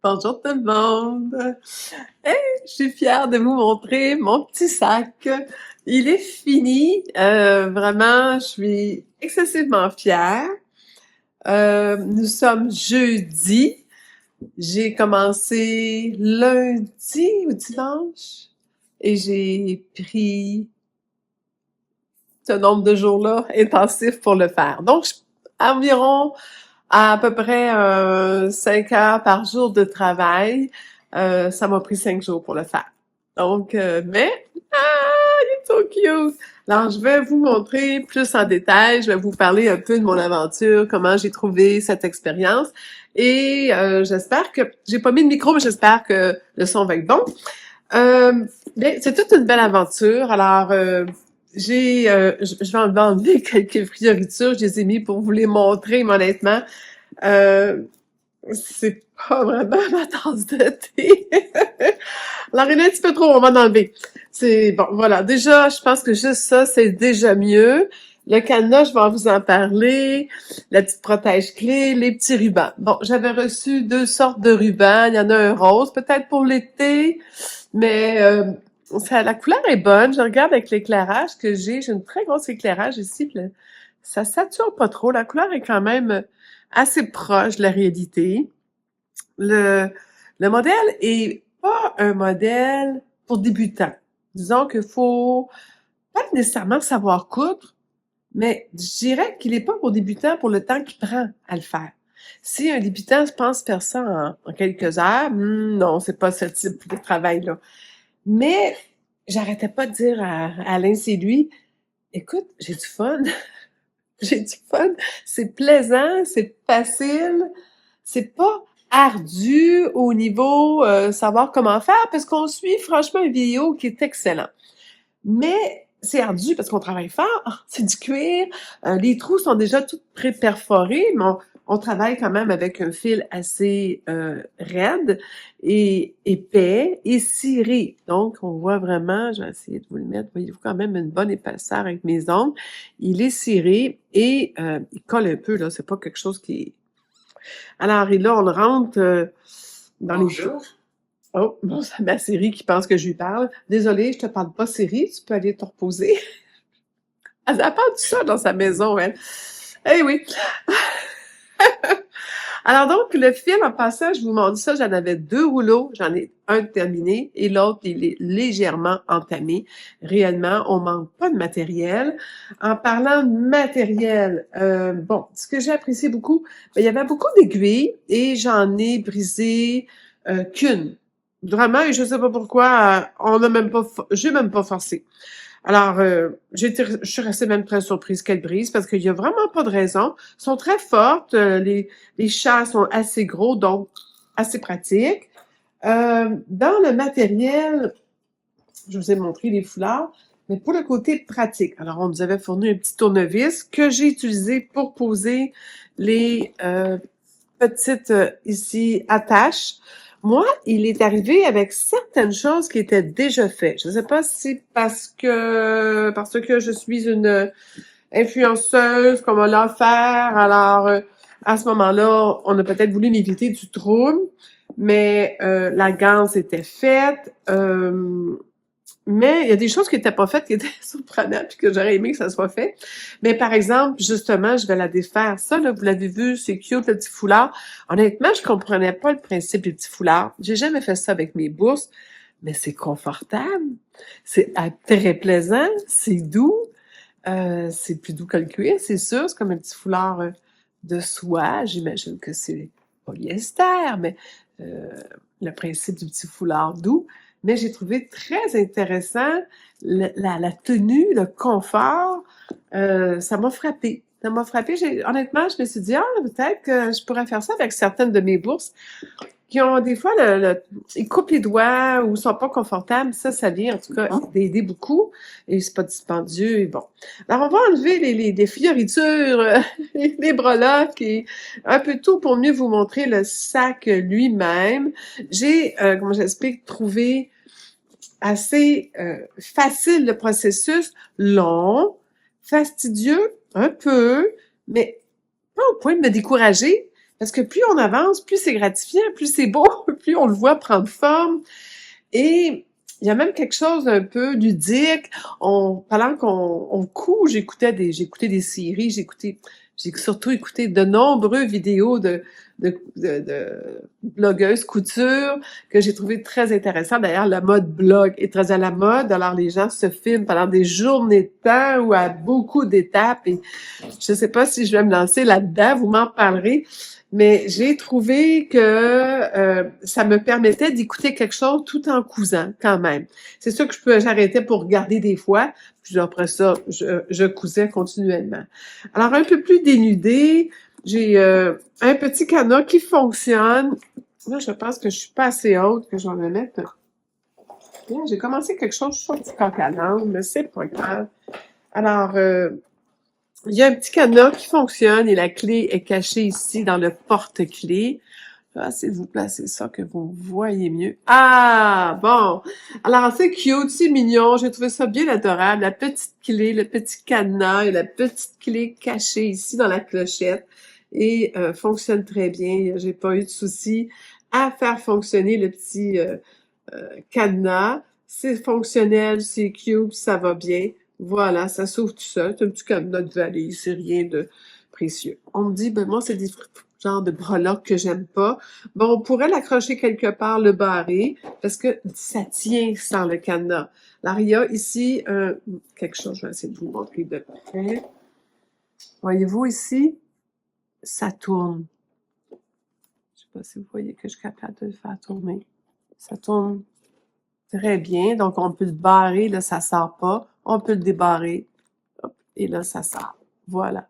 Bonjour tout le monde. Hey, je suis fière de vous montrer mon petit sac. Il est fini. Vraiment, je suis excessivement fière. Nous sommes jeudi. J'ai commencé lundi ou dimanche et j'ai pris ce nombre de jours-là intensif pour le faire. Donc, environ à peu près 5 heures par jour de travail. Ça m'a pris 5 jours pour le faire. Donc, mais, il est so cute! Alors, je vais vous montrer plus en détail. Je vais vous parler un peu de mon aventure, comment j'ai trouvé cette expérience. Et j'espère que... J'ai pas mis de micro, mais j'espère que le son va être bon. Bien, c'est toute une belle aventure. Alors, je vais enlever quelques fioritures. Je les ai mis pour vous les montrer, mais honnêtement. Euh, c'est pas vraiment ma tasse de thé. Alors, il est un petit peu trop, on va l'enlever. C'est bon, voilà. Déjà, je pense que juste ça, c'est déjà mieux. Le cadenas, je vais vous en parler. La petite protège-clés, les petits rubans. Bon, j'avais reçu 2 sortes de rubans. Il y en a un rose, peut-être pour l'été, mais la couleur est bonne. Je regarde avec l'éclairage que j'ai. J'ai une très grosse éclairage ici. Puis ça sature pas trop. La couleur est quand même assez proche de la réalité. Le, le modèle est pas un modèle pour débutants. Disons qu'il faut pas nécessairement savoir coudre, mais je dirais qu'il est pas pour débutants pour le temps qu'il prend à le faire. Si un débutant pense faire ça en quelques heures, non, c'est pas ce type de travail-là. Mais j'arrêtais pas de dire à Alain, c'est lui, écoute, j'ai du fun, j'ai du fun, c'est plaisant, c'est facile, c'est pas ardu au niveau savoir comment faire parce qu'on suit franchement une vidéo qui est excellent. Mais c'est ardu parce qu'on travaille fort, c'est du cuir, les trous sont déjà tous pré-perforés, mais on travaille quand même avec un fil assez raide et épais et ciré. Donc, on voit vraiment, je vais essayer de vous le mettre, voyez-vous quand même une bonne épaisseur avec mes ongles. Il est ciré et il colle un peu, là, c'est pas quelque chose qui est... Alors, et là, on le rentre dans les jours. Oh, bon, c'est ma Siri qui pense que je lui parle. Désolée, je te parle pas, Siri, tu peux aller te reposer. Elle parle tout ça dans sa maison, elle. Eh oui. Alors donc, le fil, en passant, je vous montre ça, j'en avais 2 rouleaux, j'en ai un terminé et l'autre, il est légèrement entamé. Réellement, on manque pas de matériel. En parlant de matériel, bon, ce que j'ai apprécié beaucoup, il y avait beaucoup d'aiguilles et j'en ai brisé qu'une. Vraiment, et je sais pas pourquoi, on n'a même pas, j'ai même pas forcé. Alors, je suis restée même très surprise qu'elle brise parce qu'il y a vraiment pas de raison. Elles sont très fortes, les chats sont assez gros, donc assez pratiques. Dans le matériel, je vous ai montré les foulards, mais pour le côté pratique. Alors, on nous avait fourni un petit tournevis que j'ai utilisé pour poser les petites, ici, attaches. Moi, il est arrivé avec certaines choses qui étaient déjà faites. Je ne sais pas si c'est parce que je suis une influenceuse qu'on m'a offert. Alors, à ce moment-là, on a peut-être voulu m'éviter du trouble, mais la ganse était faite. Mais il y a des choses qui étaient pas faites, qui étaient surprenantes, puis que j'aurais aimé que ça soit fait. Mais par exemple, justement, je vais la défaire. Ça, là, vous l'avez vu, c'est cute, le petit foulard. Honnêtement, je comprenais pas le principe du petit foulard. J'ai jamais fait ça avec mes bourses, mais c'est confortable. C'est très plaisant, c'est doux. C'est plus doux que le cuir, c'est sûr. C'est comme un petit foulard de soie. J'imagine que c'est polyester, mais euh, le principe du petit foulard doux. Mais j'ai trouvé très intéressant la tenue, le confort. Ça m'a frappé. Ça m'a frappé. Honnêtement, je me suis dit, peut-être que je pourrais faire ça avec certaines de mes bourses qui ont des fois, ils coupent les doigts ou sont pas confortables. Ça vient en tout cas d'aider beaucoup. Et c'est pas dispendieux. Et bon. Alors, on va enlever les fioritures, les breloques et un peu tout pour mieux vous montrer le sac lui-même. J'ai, comment j'explique, trouvé assez facile le processus, long, fastidieux, un peu, mais pas au point de me décourager, Parce que plus on avance, plus c'est gratifiant, plus c'est beau, plus on le voit prendre forme. Et il y a même quelque chose d'un peu ludique. Pendant qu'on coud, j'écoutais des séries, j'ai surtout écouté de nombreuses vidéos de blogueuses couture que j'ai trouvé très intéressant. D'ailleurs, le mode blog est très à la mode. Alors, les gens se filment pendant des journées de temps ou à beaucoup d'étapes. Et je ne sais pas si je vais me lancer là-dedans. Vous m'en parlerez. Mais j'ai trouvé que ça me permettait d'écouter quelque chose tout en cousant quand même. C'est sûr que j'arrêtais pour regarder des fois, puis après ça, je cousais continuellement. Alors un peu plus dénudé, j'ai un petit canot qui fonctionne. Là, je pense que je suis pas assez haute que je vais me mettre. Bien, j'ai commencé quelque chose sur le petit coq à l'âne, mais c'est pas grave. Alors, il y a un petit cadenas qui fonctionne et la clé est cachée ici dans le porte-clés. Je vais essayer de vous placer ça que vous voyez mieux. Ah, bon. Alors, c'est cute, c'est mignon. J'ai trouvé ça bien adorable. La petite clé, le petit cadenas et la petite clé cachée ici dans la clochette et fonctionne très bien. J'ai pas eu de souci à faire fonctionner le petit cadenas. C'est fonctionnel, c'est cute, ça va bien. Voilà, ça s'ouvre tout seul. C'est un petit cadenas de valise, c'est rien de précieux. On me dit, ben moi, c'est des genres de breloques que j'aime pas. Bon, on pourrait l'accrocher quelque part, le barrer, parce que ça tient sans le cadenas. Alors, il y a ici quelque chose, je vais essayer de vous montrer de près. Voyez-vous ici? Ça tourne. Je sais pas si vous voyez que je suis capable de le faire tourner. Ça tourne très bien. Donc, on peut le barrer, là, ça sort pas. On peut le débarrer. Hop, et là, ça sort. Voilà.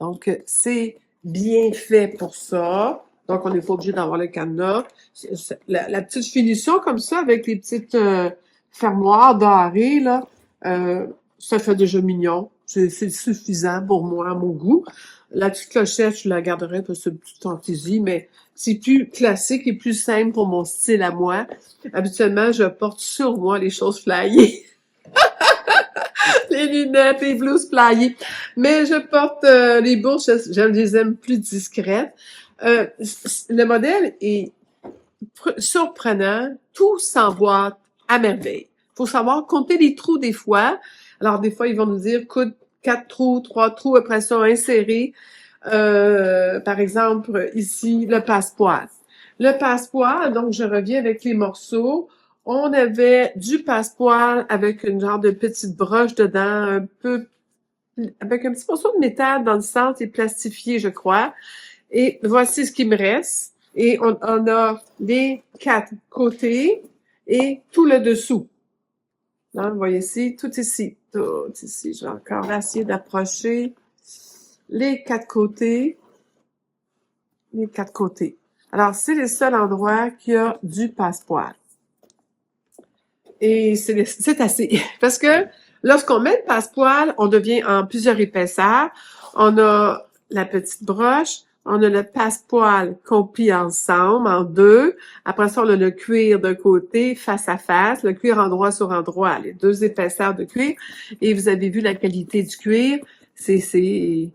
Donc, c'est bien fait pour ça. Donc, on n'est pas obligé d'avoir le cadenas. La petite finition comme ça, avec les petites fermoirs dorées, là, ça fait déjà mignon. C'est suffisant pour moi, à mon goût. La petite clochette, je la garderai parce que c'est une petite fantaisie, mais c'est plus classique et plus simple pour mon style à moi. Habituellement, je porte sur moi les choses flyées. Les lunettes, les blouses flyées. Mais je porte les bourses, je les aime plus discrètes. Le modèle est surprenant. Tout s'emboîte à merveille. Faut savoir compter les trous des fois. Alors, des fois, ils vont nous dire, coûte 4 trous, 3 trous, après ça, insérer. Par exemple, ici, le passe-poil. Le passe-poil, donc je reviens avec les morceaux. On avait du passe-poil avec une genre de petite broche dedans, un peu, avec un petit morceau de métal dans le centre et plastifié, je crois. Et voici ce qui me reste. Et on a les 4 côtés et tout le dessous. Là, vous voyez ici, tout ici. Tout ici. Je vais encore essayer d'approcher les 4 côtés. Les 4 côtés. Alors, c'est le seul endroit qui a du passe-poil. Et c'est assez. Parce que lorsqu'on met le passe-poil, on devient en plusieurs épaisseurs. On a la petite broche, on a le passe-poil qu'on plie ensemble en deux. Après ça, on a le cuir d'un côté, face à face, le cuir endroit sur endroit, les deux épaisseurs de cuir. Et vous avez vu la qualité du cuir. C'est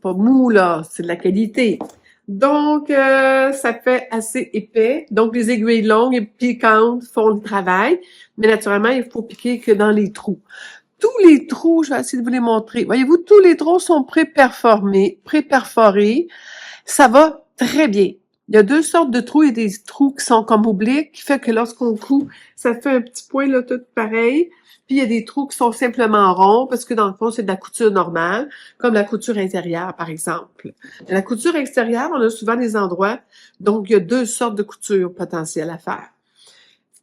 pas mou, là. C'est de la qualité. Donc, ça fait assez épais. Donc, les aiguilles longues et piquantes font le travail. Mais naturellement, il faut piquer que dans les trous. Tous les trous, je vais essayer de vous les montrer. Voyez-vous, tous les trous sont préperforés. Ça va très bien. Il y a deux sortes de trous. Il y a des trous qui sont comme obliques, qui fait que lorsqu'on coud, ça fait un petit point là, tout pareil. Puis il y a des trous qui sont simplement ronds, parce que dans le fond, c'est de la couture normale, comme la couture intérieure, par exemple. La couture extérieure, on a souvent des endroits, donc il y a deux sortes de couture potentielles à faire.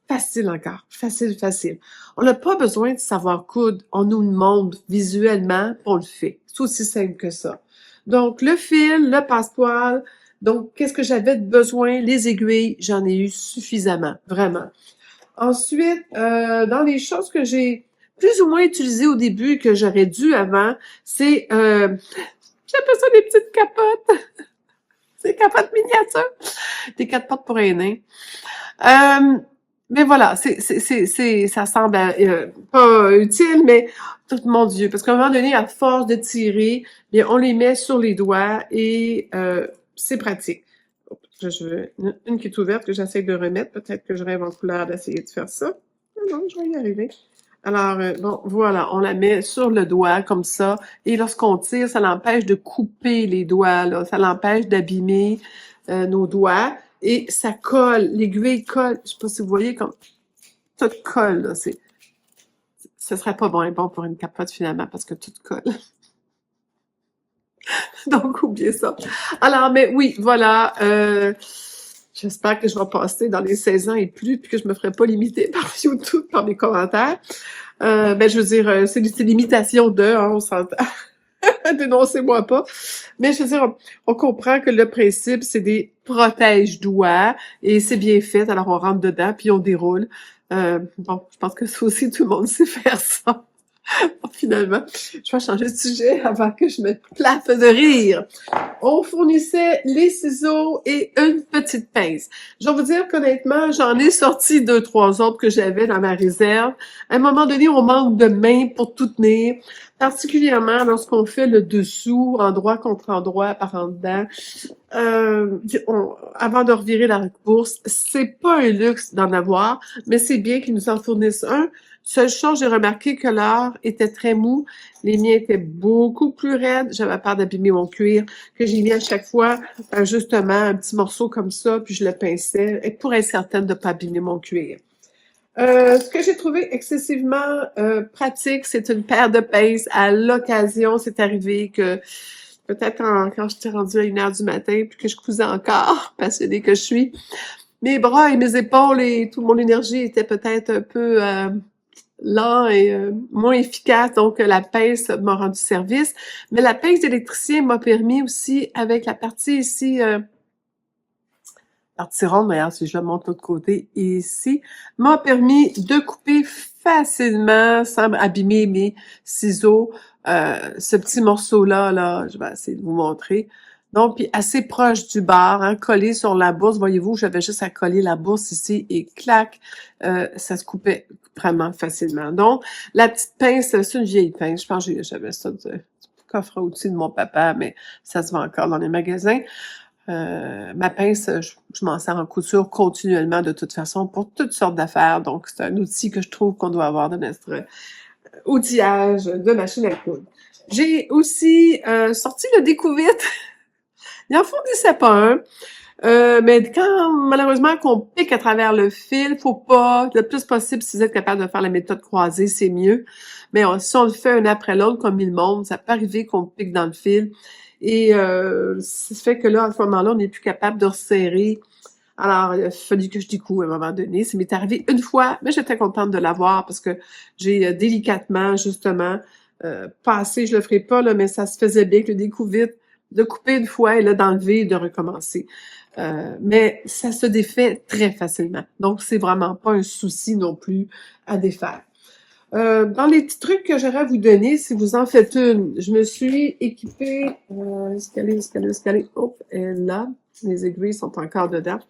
Facile encore. Facile, facile. On n'a pas besoin de savoir coudre. On nous le montre visuellement, on le fait. C'est aussi simple que ça. Donc, le fil, le passe-poil. Donc, qu'est-ce que j'avais de besoin? Les aiguilles, j'en ai eu suffisamment, vraiment. Ensuite, dans les choses que j'ai plus ou moins utilisées au début et que j'aurais dû avant, c'est, j'appelle ça des petites capotes. Des capotes miniatures. Des capotes pour un nain. Mais voilà, ça semble pas utile, mais mon Dieu, parce qu'à un moment donné, à force de tirer, bien, on les met sur les doigts et c'est pratique. Je veux une qui est ouverte que j'essaie de remettre. Peut-être que je rêve en couleur d'essayer de faire ça. Non, non, je vais y arriver. Alors, bon, voilà, on la met sur le doigt comme ça. Et lorsqu'on tire, ça l'empêche de couper les doigts, là. Ça l'empêche d'abîmer nos doigts. Et ça colle, l'aiguille colle. Je sais pas si vous voyez comme tout colle, là. Ce serait pas bon pour une capote finalement parce que tout colle. Donc, oubliez ça. Alors, mais oui, voilà. J'espère que je vais passer dans les 16 ans et plus, puis que je me ferai pas limiter par YouTube, par mes commentaires. Ben, je veux dire, c'est l'imitation de, hein, on s'entend. Dénoncez-moi pas. Mais je veux dire, on comprend que le principe, c'est des protège-doigts, et c'est bien fait, alors on rentre dedans, puis on déroule. Bon, je pense que ça aussi, tout le monde sait faire ça. Finalement, je vais changer de sujet avant que je me plaffe de rire. On fournissait les ciseaux et une petite pince. Je vais vous dire qu'honnêtement, j'en ai sorti 2-3 autres que j'avais dans ma réserve. À un moment donné, on manque de mains pour tout tenir, particulièrement lorsqu'on fait le dessous, endroit contre endroit, par en dedans. Avant de revirer la course, c'est pas un luxe d'en avoir, mais c'est bien qu'ils nous en fournissent un. Seule chose, j'ai remarqué que l'or était très mou. Les miens étaient beaucoup plus raides. J'avais peur d'abîmer mon cuir, que j'ai mis à chaque fois, justement, un petit morceau comme ça, puis je le pinçais, et pour être certaine de ne pas abîmer mon cuir. Ce que j'ai trouvé excessivement pratique, c'est une paire de pinces. À l'occasion, c'est arrivé que peut-être quand j'étais rendue à 1h du matin, puis que je cousais encore, passionnée que je suis, mes bras et mes épaules et toute mon énergie étaient peut-être un peu lent et moins efficace, donc la pince m'a rendu service. Mais la pince d'électricien m'a permis aussi, avec la partie ici, partie ronde d'ailleurs, si je la montre de l'autre côté, ici, m'a permis de couper facilement, sans abîmer mes ciseaux, ce petit morceau-là, là, je vais essayer de vous montrer. Donc, puis assez proche du bord, hein, collé sur la bourse. Voyez-vous, j'avais juste à coller la bourse ici et clac, ça se coupait vraiment facilement. Donc, la petite pince, c'est une vieille pince. Je pense que j'avais ça du coffre à outils de mon papa, mais ça se vend encore dans les magasins. Ma pince, je m'en sers en couture continuellement de toute façon pour toutes sortes d'affaires. Donc, c'est un outil que je trouve qu'on doit avoir dans notre outillage de machine à coudre. J'ai aussi sorti le découvite. Il en fournissait pas un. Mais quand, malheureusement, qu'on pique à travers le fil, faut pas, le plus possible, si vous êtes capable de faire la méthode croisée, c'est mieux. Mais si on le fait un après l'autre, comme il montre, ça peut arriver qu'on pique dans le fil. Et ça fait que là, à ce moment-là, on n'est plus capable de resserrer. Alors, il a fallu que je découvre à un moment donné. Ça m'est arrivé une fois, mais j'étais contente de l'avoir parce que j'ai délicatement, justement, passé, je le ferai pas, là, mais ça se faisait bien que le découvite, de couper une fois et là, d'enlever et de recommencer. Mais ça se défait très facilement. Donc, c'est vraiment pas un souci non plus à défaire. Dans les petits trucs que j'aurais à vous donner, si vous en faites une, je me suis équipée, escalier, hop, et là, les aiguilles sont encore dedans.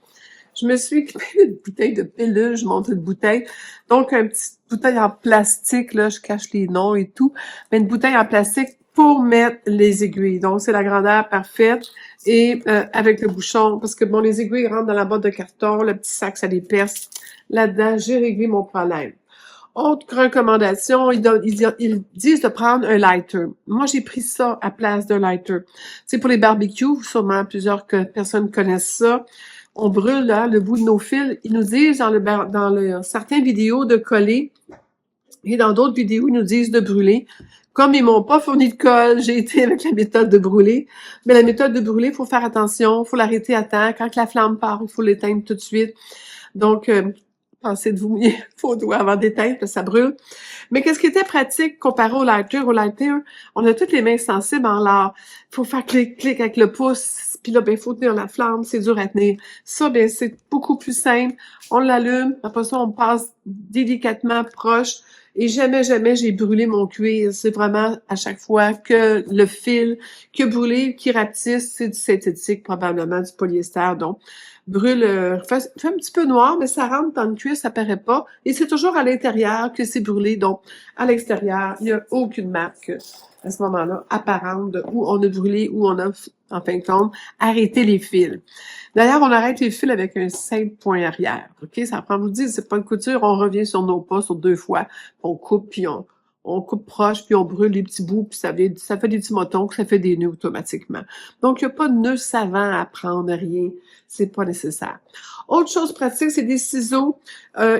Je me suis équipée d'une bouteille de pilules, je monte une bouteille, donc une petite bouteille en plastique, là, je cache les noms et tout, mais une bouteille en plastique pour mettre les aiguilles. Donc, c'est la grandeur parfaite et avec le bouchon, parce que bon, les aiguilles rentrent dans la boîte de carton, le petit sac, ça les perce. Là-dedans, j'ai réglé mon problème. Autre recommandation, ils disent de prendre un lighter. Moi, j'ai pris ça à place d'un lighter. C'est pour les barbecues, sûrement plusieurs personnes connaissent ça. On brûle là, le bout de nos fils. Ils nous disent dans certaines vidéos de coller et dans d'autres vidéos, ils nous disent de brûler. Comme ils m'ont pas fourni de colle, j'ai été avec la méthode de brûler. Mais la méthode de brûler, il faut faire attention, il faut l'arrêter à temps. Quand la flamme part, il faut l'éteindre tout de suite. Donc, pensez de vous mouiller vos doigts avant d'éteindre, parce que ça brûle. Mais qu'est-ce qui était pratique comparé au lighter? Au lighter, on a toutes les mains sensibles en l'art. Il faut faire clic avec le pouce, puis là, ben, il faut tenir la flamme, c'est dur à tenir. Ça, ben, c'est beaucoup plus simple. On l'allume, après ça, on passe délicatement proche. Et jamais j'ai brûlé mon cuir. C'est vraiment à chaque fois que le fil qui a brûlé, qui rapetisse, c'est du synthétique, probablement du polyester. Donc, brûle, fait un petit peu noir, mais ça rentre dans le cuir, ça paraît pas. Et c'est toujours à l'intérieur que c'est brûlé. Donc, à l'extérieur, il n'y a aucune marque à ce moment-là, apparente de où on a brûlé, où on a, en fin de compte, arrêté les fils. D'ailleurs, on arrête les fils avec un simple point arrière. OK? Ça prend, vous dire, c'est pas une couture, on revient sur nos pas sur 2 fois, on coupe, puis on coupe proche, puis on brûle les petits bouts, puis ça fait des petits motons, ça fait des nœuds automatiquement. Donc, il n'y a pas de nœud savant à prendre, rien. C'est pas nécessaire. Autre chose pratique, c'est des ciseaux.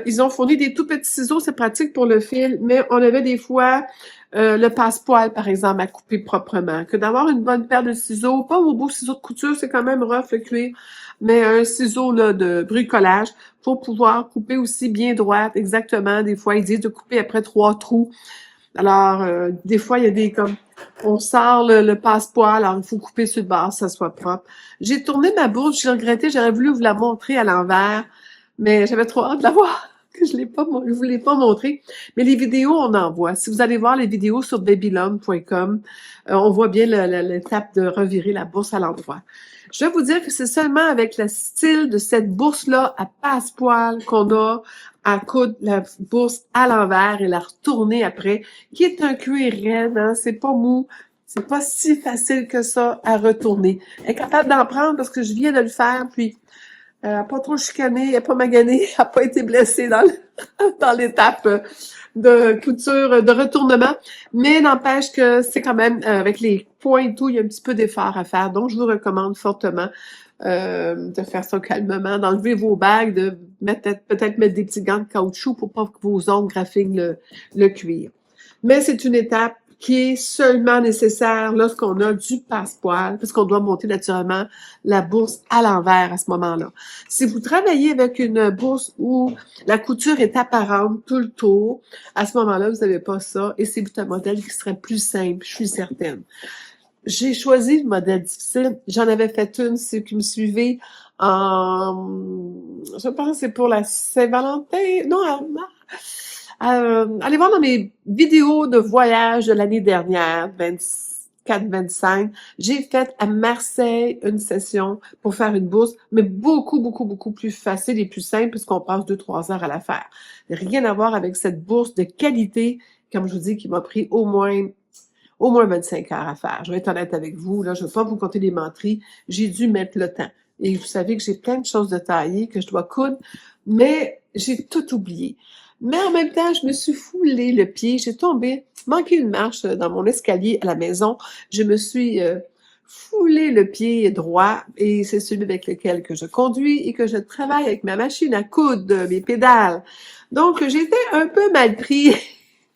Ils ont fourni des tout petits ciseaux, c'est pratique pour le fil, mais on avait des fois le passe-poil, par exemple, à couper proprement. Que d'avoir une bonne paire de ciseaux, pas vos beaux ciseaux de couture, c'est quand même rough le cuir, mais un ciseau là, de bricolage pour pouvoir couper aussi bien droite, exactement. Des fois, ils disent de couper après 3 trous. Alors, des fois, il y a des comme on sort le passe-poil, alors il faut couper sur le bord, ça soit propre. J'ai tourné ma bourse, j'ai regretté, j'aurais voulu vous la montrer à l'envers, mais j'avais trop hâte de la voir, que je vous l'ai pas montré. Mais les vidéos, on en voit. Si vous allez voir les vidéos sur babylon.com, on voit bien l'étape de revirer la bourse à l'endroit. Je vais vous dire que c'est seulement avec le style de cette bourse-là à passe-poil qu'on a à coudre la bourse à l'envers et la retourner après, qui est un cuir raide, hein, c'est pas mou, c'est pas si facile que ça à retourner. Elle est capable d'en prendre parce que je viens de le faire, puis elle n'a pas trop chicané, elle n'a pas magané, elle n'a pas été blessée dans l'étape de couture, de retournement, mais n'empêche que c'est quand même, avec les points et tout, il y a un petit peu d'effort à faire, donc je vous recommande fortement de faire ça calmement, d'enlever vos bagues, de peut-être mettre des petits gants de caoutchouc pour pas que vos ongles graffignent le cuir. Mais c'est une étape qui est seulement nécessaire lorsqu'on a du passe-poil, parce qu'on doit monter naturellement la bourse à l'envers à ce moment-là. Si vous travaillez avec une bourse où la couture est apparente tout le tour, à ce moment-là, vous n'avez pas ça, et c'est un modèle qui serait plus simple, je suis certaine. J'ai choisi le modèle difficile. J'en avais fait une, ceux qui me suivaient, je pense que c'est pour la Saint-Valentin. Non, allez voir dans mes vidéos de voyage de l'année dernière, 24-25. J'ai fait à Marseille une session pour faire une bourse, mais beaucoup plus facile et plus simple puisqu'on passe 2-3 heures à la faire. Rien à voir avec cette bourse de qualité, comme je vous dis, qui m'a pris au moins 25 heures à faire. Je vais être honnête avec vous, là, je ne vais pas vous compter les menteries. J'ai dû mettre le temps. Et vous savez que j'ai plein de choses de tailler, que je dois coudre, mais j'ai tout oublié. Mais en même temps, je me suis foulé le pied, j'ai manqué une marche dans mon escalier à la maison. Je me suis foulé le pied droit et c'est celui avec lequel que je conduis et que je travaille avec ma machine à coudre, mes pédales. Donc, j'étais un peu mal pris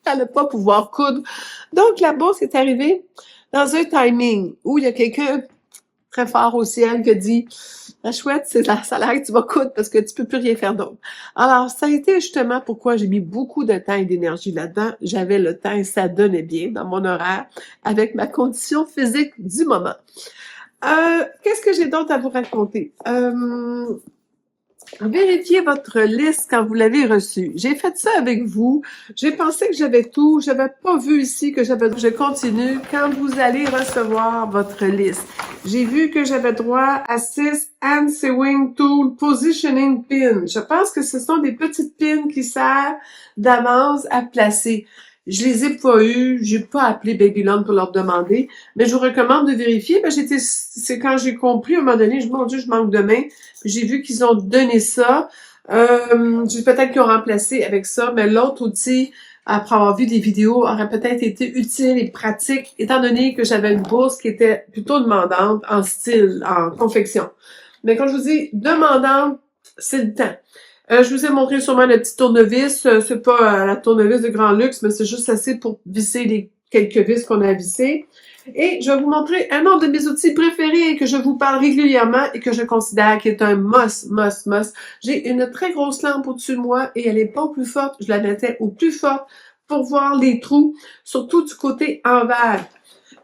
à ne pas pouvoir coudre. Donc, la bourse est arrivée dans un timing où il y a quelqu'un très fort au ciel qui a dit « La chouette, c'est la salaire que tu vas coudre parce que tu peux plus rien faire d'autre. » Alors, ça a été justement pourquoi j'ai mis beaucoup de temps et d'énergie là-dedans. J'avais le temps et ça donnait bien dans mon horaire avec ma condition physique du moment. Qu'est-ce que j'ai d'autre à vous raconter? Vérifiez votre liste quand vous l'avez reçue. J'ai fait ça avec vous. J'ai pensé que j'avais tout. J'avais pas vu ici que j'avais... Je continue. Quand vous allez recevoir votre liste, j'ai vu que j'avais droit à 6 Hand Sewing Tool Positioning Pins. Je pense que ce sont des petites pins qui servent d'avance à placer. Je les ai pas eues, j'ai pas appelé Babylon pour leur demander, mais je vous recommande de vérifier. Ben, c'est quand j'ai compris, à un moment donné, mon Dieu, je manque de main. J'ai vu qu'ils ont donné ça. Peut-être qu'ils ont remplacé avec ça, mais l'autre outil, après avoir vu des vidéos, aurait peut-être été utile et pratique, étant donné que j'avais une bourse qui était plutôt demandante en style, en confection. Mais quand je vous dis demandante, c'est le temps. Je vous ai montré sûrement le petit tournevis. C'est pas la tournevis de grand luxe, mais c'est juste assez pour visser les quelques vis qu'on a vissées. Et je vais vous montrer un autre de mes outils préférés que je vous parle régulièrement et que je considère qui est un must. J'ai une très grosse lampe au-dessus de moi et elle est pas au plus forte. Je la mettais au plus fort pour voir les trous, surtout du côté envers.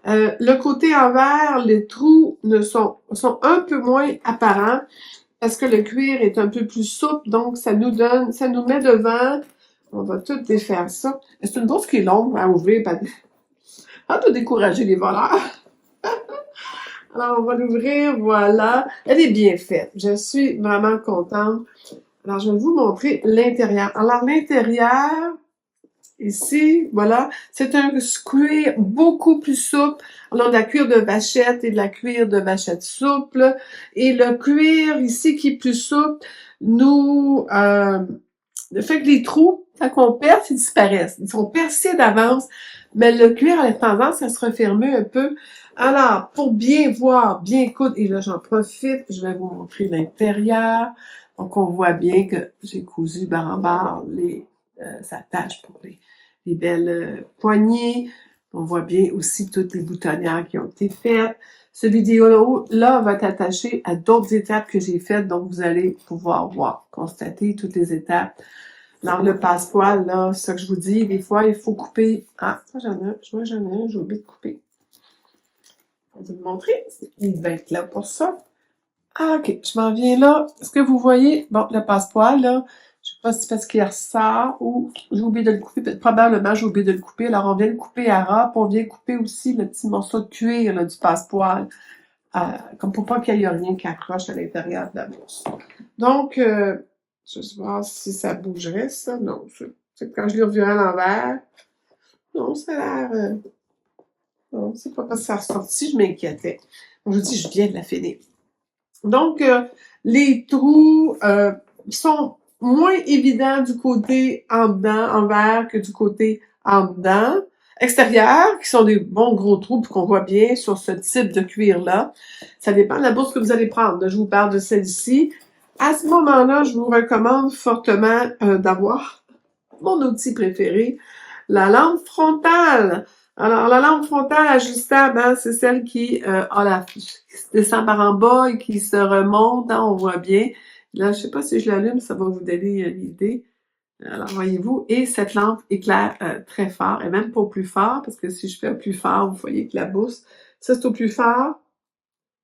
Le côté envers, les trous sont un peu moins apparents. Parce que le cuir est un peu plus souple, donc ça nous met devant. On va tout défaire ça. C'est une bourse qui est longue à ouvrir. À tout décourager les voleurs. Alors, on va l'ouvrir, voilà. Elle est bien faite. Je suis vraiment contente. Alors, je vais vous montrer l'intérieur. Alors, l'intérieur ici, voilà. C'est un cuir beaucoup plus souple. On a de la cuir de vachette et de la cuir de vachette souple. Et le cuir ici qui est plus souple, nous, le fait que les trous, quand on perce, ils disparaissent. Ils sont percés d'avance, mais le cuir a tendance à se refermer un peu. Alors, pour bien voir, bien coudre, et là j'en profite, je vais vous montrer l'intérieur. Donc on voit bien que j'ai cousu barre en barre les attaches pour les belles poignées. On voit bien aussi toutes les boutonnières qui ont été faites. Ce vidéo-là va être attaché à d'autres étapes que j'ai faites, donc vous allez pouvoir voir, constater toutes les étapes. Alors, le passepoil, là, c'est ça que je vous dis, des fois, il faut couper. Ah, ça, j'en ai un, j'ai oublié de couper. Je vais vous montrer. Il va être là pour ça. Ah, ok, je m'en viens là. Est-ce que vous voyez? Bon, le passepoil, là, je sais pas si c'est parce qu'il ressort ou j'ai oublié de le couper. Probablement, j'ai oublié de le couper. Alors, on vient le couper à ras, puis on vient couper aussi le petit morceau de cuir, là, du passepoil. Comme pour pas qu'il y ait rien qui accroche à l'intérieur de la bourse. Donc, je vais voir si ça bougerait, ça. Non, c'est quand je l'ai revu à l'envers. Non, ça a l'air... non, c'est pas parce que ça a ressorti, je m'inquiétais. Je vous dis, je viens de la finir. Donc, les trous sont moins évidents du côté en dedans, envers, que du côté en dedans. Extérieur, qui sont des bons gros trous pour qu'on voit bien sur ce type de cuir-là. Ça dépend de la bourse que vous allez prendre. Je vous parle de celle-ci. À ce moment-là, je vous recommande fortement d'avoir mon outil préféré, la lampe frontale. Alors, la lampe frontale ajustable, hein, c'est celle qui qui se descend par en bas et qui se remonte, hein, on voit bien. Là, je sais pas si je l'allume, ça va vous donner l'idée. Alors, voyez-vous, et cette lampe éclaire très fort, et même pas au plus fort, parce que si je fais au plus fort, vous voyez que la bourse, ça c'est au plus fort.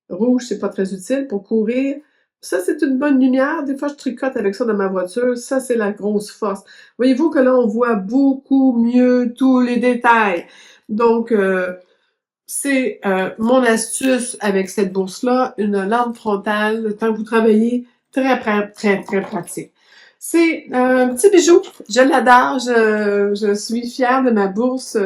Rouge, c'est pas très utile pour courir. Ça, c'est une bonne lumière. Des fois, je tricote avec ça dans ma voiture. Ça, c'est la grosse force. Voyez-vous que là, on voit beaucoup mieux tous les détails. Donc, c'est mon astuce avec cette bourse-là, une lampe frontale, le temps que vous travaillez, très, très, très, très pratique. C'est un petit bijou. Je l'adore. Je suis fière de ma bourse.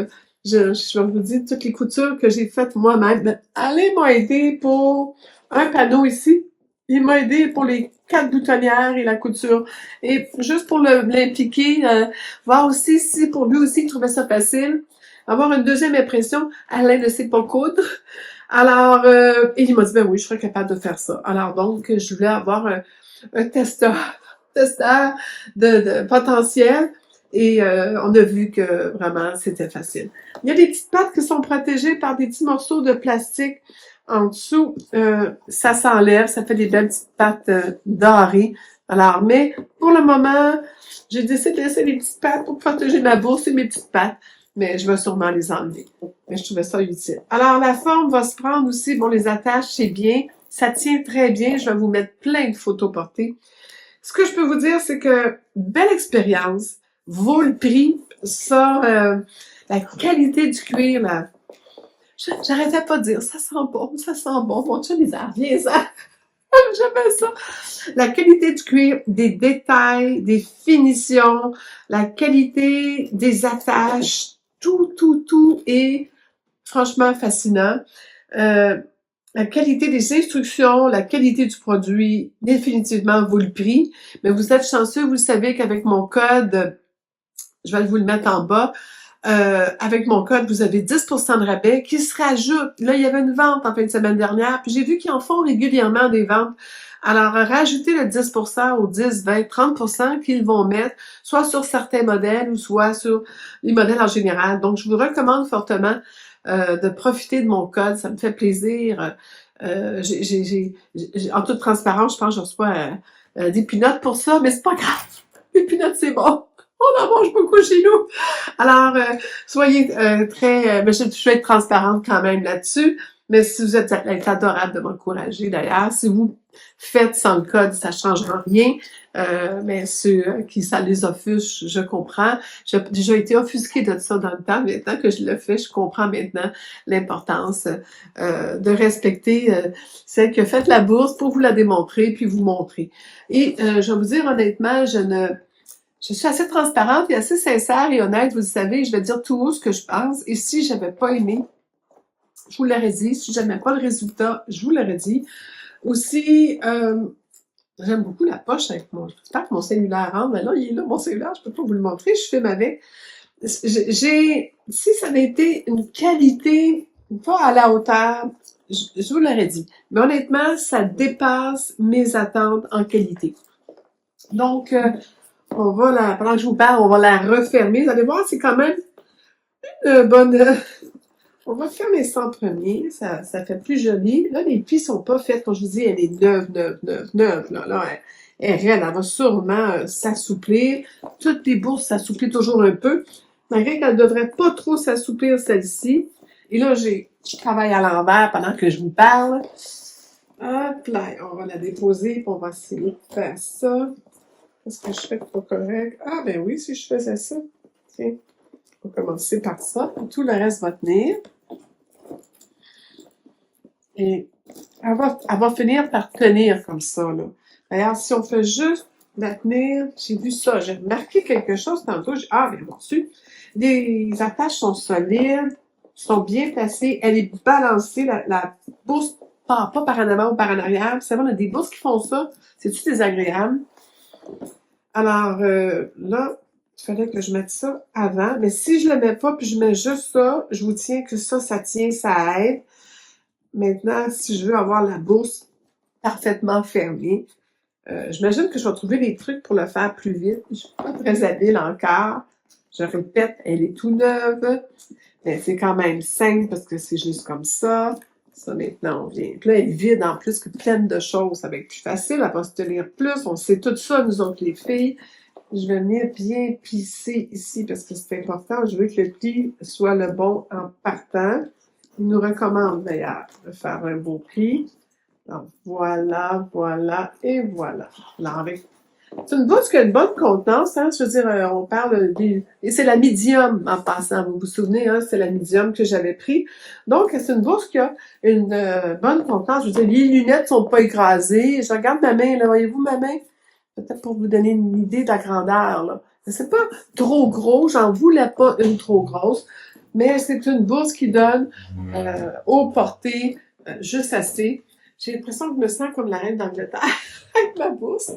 Je vais vous dire toutes les coutures que j'ai faites moi-même. Alain m'a aidé pour un panneau ici. Il m'a aidé pour les 4 boutonnières et la couture. Et juste pour l'impliquer, voir aussi si pour lui aussi il trouvait ça facile. Avoir une deuxième impression, Alain ne sait pas coudre. Alors, et il m'a dit, ben oui, je serais capable de faire ça. Alors donc, je voulais avoir un testeur de potentiel. Et on a vu que vraiment, c'était facile. Il y a des petites pattes qui sont protégées par des petits morceaux de plastique en dessous. Ça s'enlève, ça fait des belles petites pattes dorées. Alors, mais pour le moment, j'ai décidé de laisser les petites pattes pour protéger ma bourse et mes petites pattes. Mais je vais sûrement les enlever. Mais je trouvais ça utile. Alors, la forme va se prendre aussi. Bon, les attaches, c'est bien. Ça tient très bien. Je vais vous mettre plein de photos portées. Ce que je peux vous dire, c'est que belle expérience, vaut le prix. Ça, la qualité du cuir, là, j'arrêtais pas de dire, ça sent bon, ça sent bon. Mon chum, il revient ça. J'aimais ça. La qualité du cuir, des détails, des finitions, la qualité des attaches, tout est franchement fascinant. La qualité des instructions, la qualité du produit, définitivement vaut le prix. Mais vous êtes chanceux, vous le savez qu'avec mon code, je vais vous le mettre en bas, avec mon code, vous avez 10% de rabais qui se rajoute. Là, il y avait une vente en fin de semaine dernière, puis j'ai vu qu'ils en font régulièrement des ventes. Alors, rajoutez le 10% au 10, 20, 30% qu'ils vont mettre, soit sur certains modèles ou soit sur les modèles en général. Donc, je vous recommande fortement de profiter de mon code. Ça me fait plaisir. En toute transparence, je pense que je reçois des peanuts pour ça, mais c'est pas grave. Les peanuts, c'est bon. On en mange beaucoup chez nous. Alors, soyez très... mais je vais être transparente quand même là-dessus. Mais si vous êtes adorable de m'encourager d'ailleurs. Si vous faites sans le code, ça ne changera rien. Mais ceux qui ça les offusque, je comprends. J'ai déjà été offusquée de ça dans le temps. Maintenant que je le fais, je comprends maintenant l'importance de respecter celle qui a fait la bourse pour vous la démontrer puis vous montrer. Et je vais vous dire honnêtement, Je suis assez transparente et assez sincère et honnête, vous le savez, je vais dire tout haut ce que je pense. Et si j'avais pas aimé, je vous l'aurais dit. Si j'aimais pas le résultat, je vous l'aurais dit. Aussi, j'aime beaucoup la poche avec mon... J'espère que mon cellulaire rentre. Mais là, il est là, mon cellulaire, je peux pas vous le montrer, je filme avec. Si ça avait été une qualité pas à la hauteur, je vous l'aurais dit. Mais honnêtement, ça dépasse mes attentes en qualité. Donc, pendant que je vous parle, on va la refermer. Vous allez voir, c'est quand même une bonne... on va fermer ça en premier, ça fait plus joli. Là, les plis sont pas faits, comme je vous dis, elle est neuve. Là, elle est raide, elle va sûrement s'assouplir. Toutes les bourses s'assouplissent toujours un peu, malgré qu'elle devrait pas trop s'assouplir, celle-ci. Et là, je travaille à l'envers pendant que je vous parle. Hop là, on va la déposer, puis on va essayer de faire ça. Qu'est-ce que je fais pour correct? Ah, ben oui, si je faisais ça. Tiens, on va commencer par ça, puis tout le reste va tenir. Et elle va finir par tenir comme ça, là. D'ailleurs, si on fait juste la tenir, j'ai vu ça, j'ai remarqué quelque chose tantôt, bien reçu. Les attaches sont solides, sont bien placées, elle est balancée, la bourse part pas par en avant ou par en arrière. Vous savez, on a des bourses qui font ça, c'est-tu désagréable? Alors, là, il fallait que je mette ça avant, mais si je le mets pas, puis je mets juste ça, je vous tiens que ça tient, ça aide. Maintenant, si je veux avoir la bourse parfaitement fermée, j'imagine que je vais trouver des trucs pour le faire plus vite. Je suis pas très habile encore. Je répète, elle est tout neuve, mais c'est quand même simple parce que c'est juste comme ça. Ça, maintenant, on vient. Puis là, elle est vide en plus que pleine de choses. Ça va être plus facile, elle va se tenir plus. On sait tout ça, nous autres, les filles. Je vais venir bien plisser ici parce que c'est important. Je veux que le pli soit le bon en partant. Il nous recommande d'ailleurs de faire un beau pli. Donc, voilà, et voilà. Alors, c'est une bourse qui a une bonne contenance, hein. Je veux dire, on parle et c'est la médium en passant. Vous vous souvenez, hein, c'est la médium que j'avais pris. Donc, c'est une bourse qui a une bonne contenance. Je veux dire, les lunettes sont pas écrasées. Je regarde ma main, là. Voyez-vous ma main? Peut-être pour vous donner une idée de la grandeur, là. C'est pas trop gros. J'en voulais pas une trop grosse. Mais c'est une bourse qui donne au portée juste assez. J'ai l'impression que je me sens comme la reine d'Angleterre avec ma bourse.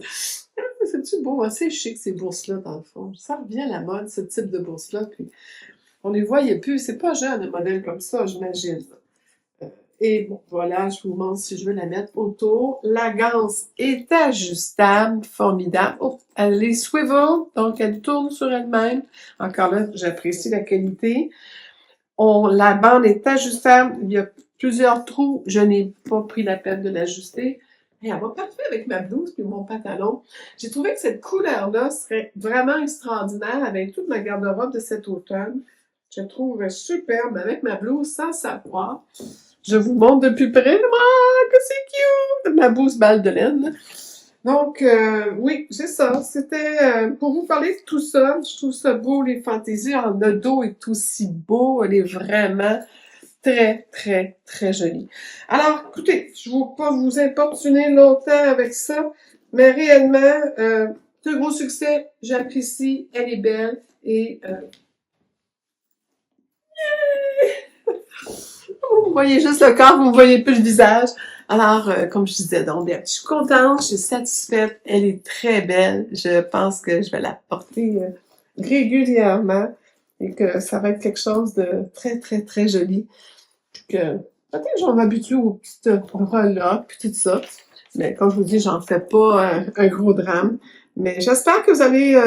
C'est-tu beau? C'est chic, ces bourses-là, dans le fond. Ça revient à la mode, ce type de bourse-là. Puis on les voyait plus. C'est pas jeune, un modèle comme ça, j'imagine. Et bon, voilà, je vous montre si je veux la mettre autour. La ganse est ajustable, formidable. Oh, elle est swivel, donc elle tourne sur elle-même. Encore là, j'apprécie la qualité. La bande est ajustable. Il y a plusieurs trous. Je n'ai pas pris la peine de l'ajuster. Et elle va parfait avec ma blouse et mon pantalon. J'ai trouvé que cette couleur-là serait vraiment extraordinaire avec toute ma garde-robe de cet automne. Je trouve superbe avec ma blouse sans savoir. Je vous montre de plus près. Ah, que c'est cute! Ma blouse balle de laine. Donc, oui, c'est ça. C'était pour vous parler de tout ça. Je trouve ça beau, les fantaisies. Le dos est aussi beau. Elle est vraiment très, très, très jolie. Alors, écoutez, je ne veux pas vous importuner longtemps avec ça, mais réellement, de gros succès. J'apprécie. Elle est belle. Et vous voyez juste le corps, vous ne voyez plus le visage. Alors, comme je disais, donc, bien, je suis contente, je suis satisfaite, elle est très belle. Je pense que je vais la porter régulièrement et que ça va être quelque chose de très, très, très joli. Que peut-être que je vais m'habituer aux petites reloques puis tout ça. Mais comme je vous dis, j'en fais pas un gros drame. Mais j'espère que vous allez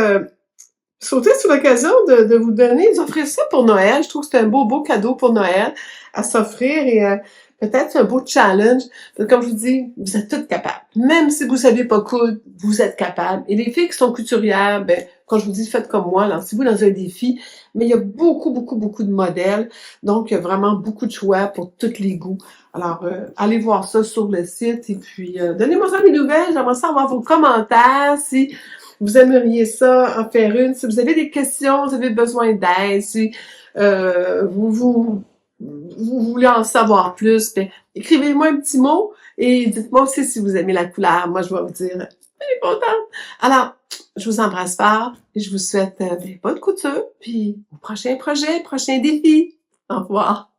sauter sur l'occasion de vous donner, d'offrir ça pour Noël. Je trouve que c'est un beau cadeau pour Noël à s'offrir et peut-être un beau challenge. Comme je vous dis, vous êtes toutes capables. Même si vous savez pas coudre, vous êtes capables. Et les filles qui sont couturières, ben, quand je vous dis faites comme moi, lancez-vous dans un défi. Mais il y a beaucoup de modèles. Donc, il y a vraiment beaucoup de choix pour tous les goûts. Alors, allez voir ça sur le site et puis donnez-moi ça des nouvelles. J'aimerais ça avoir vos commentaires. Si vous aimeriez ça, en faire une. Si vous avez des questions, vous avez besoin d'aide, si vous voulez en savoir plus, ben, écrivez-moi un petit mot et dites-moi aussi si vous aimez la couleur. Moi, je vais vous dire suis contente. Alors, je vous embrasse fort et je vous souhaite bonne couture, puis au prochain projet, prochain défi. Au revoir.